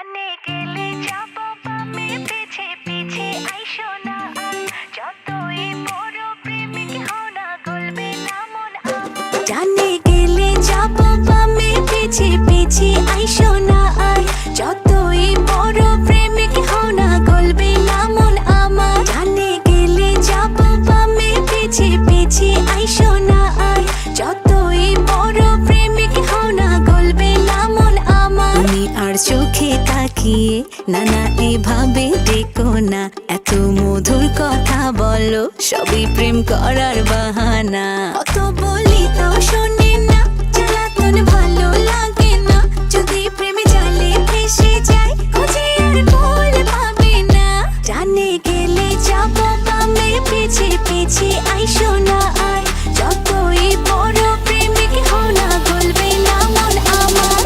জানে গেলে যাবো বামে পিছে পিছে আইসো না আর যতই বড় প্রেমিক হও না গলবে না মন আমার জানে গেলে যাবো বামে পিছে পিছে আইসো না আর যতই বড় প্রেমিক হও না গলবে না মন আমার জানে গেলে যাবো বামে পিছে পিছে আইসো না আর যতই বড় প্রেমিক হও না গলবে না মন আমার তুমি আর চোখে তাকিয়ে না না এভাবে দেখো না এত মধুর কথা বলো সবই প্রেম করার বাহানা কত বলি তাও শোনে না জ্বালাতন ভালো লাগে না যদি প্রেমে জালে ভেসে যায় খুঁজে আর ভুল পাবে না জানে গেলে যাবো বামে পিছে পিছে আইসো না আর যতই বড় প্রেমিক হও না গলবে না মন আমার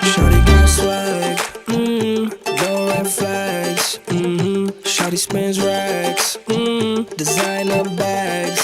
Shorty got swag, no red flags, Shorty spins racks, designer bags,